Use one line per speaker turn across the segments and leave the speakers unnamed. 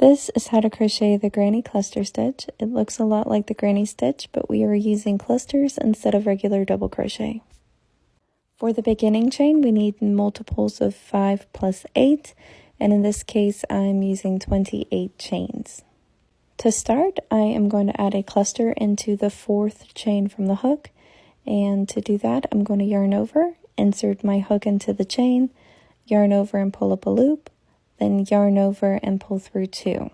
This is how to crochet the granny cluster stitch. It looks a lot like the granny stitch, but we are using clusters instead of regular double crochet. For the beginning chain, we need multiples of 5 plus 8, and in this case, I'm using 28 chains. To start, I am going to add a cluster into the 4th chain from the hook, and to do that, I'm going to yarn over, insert my hook into the chain, yarn over and pull up a loop, then yarn over and pull through 2.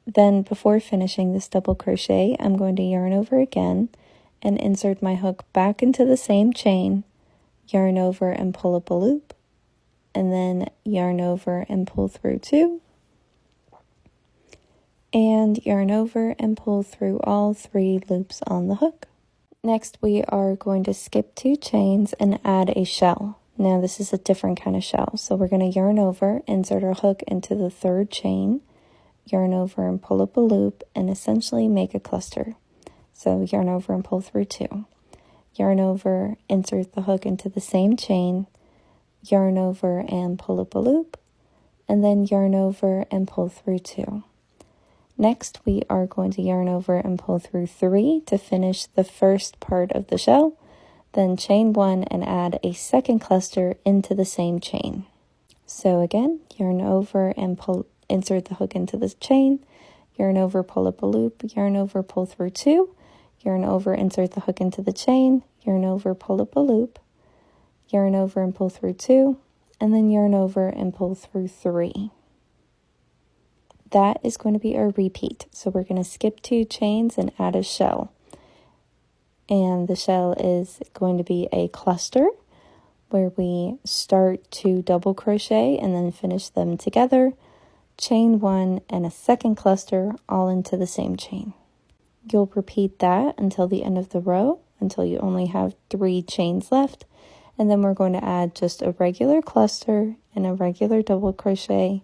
Then before finishing this double crochet, I'm going to yarn over again and insert my hook back into the same chain, yarn over and pull up a loop, and then yarn over and pull through 2, and yarn over and pull through all 3 loops on the hook. Next, we are going to skip 2 chains and add a shell. Now this is a different kind of shell, so we're going to yarn over, insert our hook into the 3rd chain, yarn over and pull up a loop, and essentially make a cluster. So yarn over and pull through 2. Yarn over, insert the hook into the same chain, yarn over and pull up a loop, and then yarn over and pull through 2. Next, we are going to yarn over and pull through 3 to finish the first part of the shell. Then chain 1 and add a second cluster into the same chain. So again, yarn over and insert the hook into the chain, yarn over, pull up a loop, yarn over, pull through 2, yarn over, insert the hook into the chain, yarn over, pull up a loop, yarn over and pull through 2, and then yarn over and pull through 3. That is going to be a repeat. So we're going to skip 2 chains and add a shell. And the shell is going to be a cluster where we start to double crochet and then finish them together, chain 1 and a second cluster all into the same chain. You'll repeat that until the end of the row, until you only have 3 chains left, and then we're going to add just a regular cluster and a regular double crochet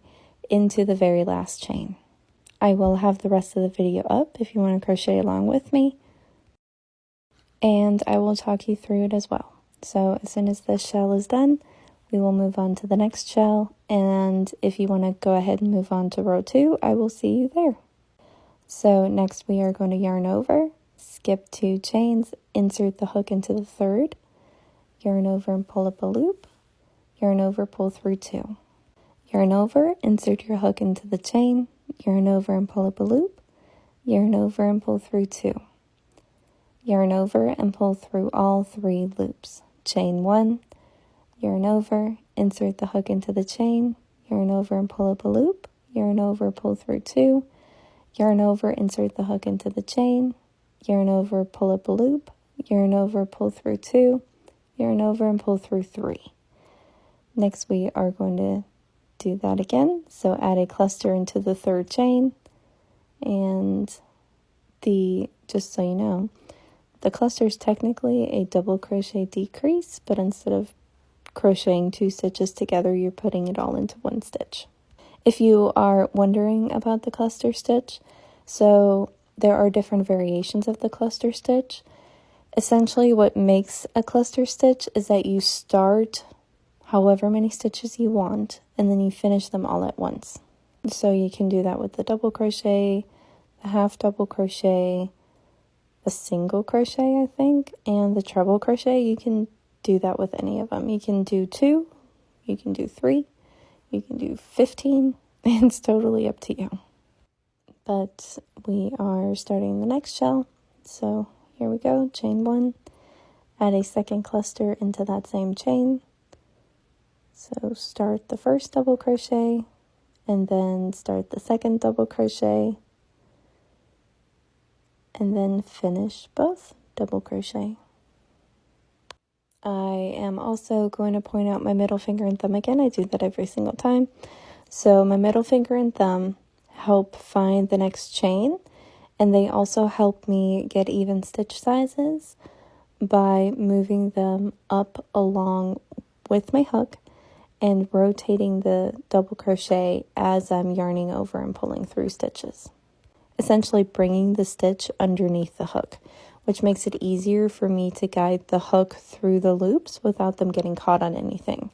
into the very last chain. I will have the rest of the video up if you want to crochet along with me, and I will talk you through it as well. So as soon as this shell is done, we will move on to the next shell, and if you want to go ahead and move on to row 2, I will see you there. So next we are going to yarn over, skip 2 chains, insert the hook into the 3rd, yarn over and pull up a loop, yarn over, pull through 2. Yarn over, insert your hook into the chain, yarn over and pull up a loop, yarn over and pull through 2. Yarn over and pull through all 3 loops. Chain 1, yarn over, insert the hook into the chain, yarn over and pull up a loop, yarn over, pull through 2, yarn over, insert the hook into the chain, yarn over, pull up a loop, yarn over, pull through 2, yarn over and pull through 3. Next we are going to do that again. So add a cluster into the 3rd chain, and just so you know, the cluster is technically a double crochet decrease, but instead of crocheting 2 stitches together, you're putting it all into 1 stitch. If you are wondering about the cluster stitch, so there are different variations of the cluster stitch. Essentially what makes a cluster stitch is that you start however many stitches you want, and then you finish them all at once. So you can do that with the double crochet, the half double crochet, the single crochet, I think, and the treble crochet. You can do that with any of them. You can do 2, you can do 3, you can do 15. It's totally up to you. But we are starting the next shell. So here we go, chain 1, add a second cluster into that same chain. So start the first double crochet and then start the second double crochet, and then finish both double crochet. I am also going to point out my middle finger and thumb again. I do that every single time. So my middle finger and thumb help find the next chain, and they also help me get even stitch sizes by moving them up along with my hook and rotating the double crochet as I'm yarning over and pulling through stitches. Essentially bringing the stitch underneath the hook, which makes it easier for me to guide the hook through the loops without them getting caught on anything.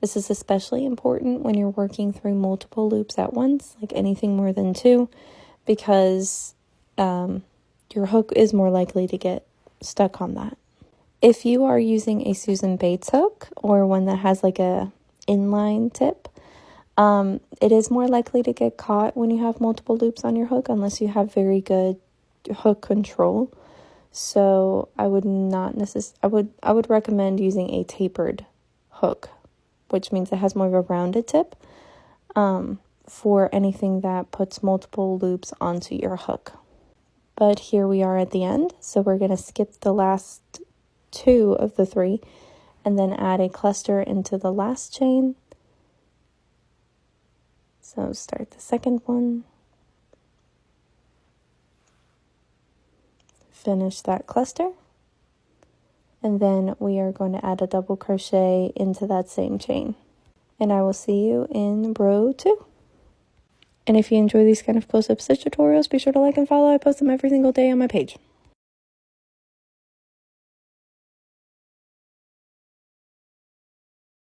This is especially important when you're working through multiple loops at once, like anything more than 2, because your hook is more likely to get stuck on that. If you are using a Susan Bates hook or one that has like a inline tip, it is more likely to get caught when you have multiple loops on your hook unless you have very good hook control. So I would I would recommend using a tapered hook, which means it has more of a rounded tip, for anything that puts multiple loops onto your hook. But here we are at the end, so we're going to skip the last 2 of the 3 and then add a cluster into the last chain. So start the second one, finish that cluster, and then we are going to add a double crochet into that same chain. And I will see you in row 2. And if you enjoy these kind of close-up stitch tutorials, be sure to like and follow. I post them every single day on my page.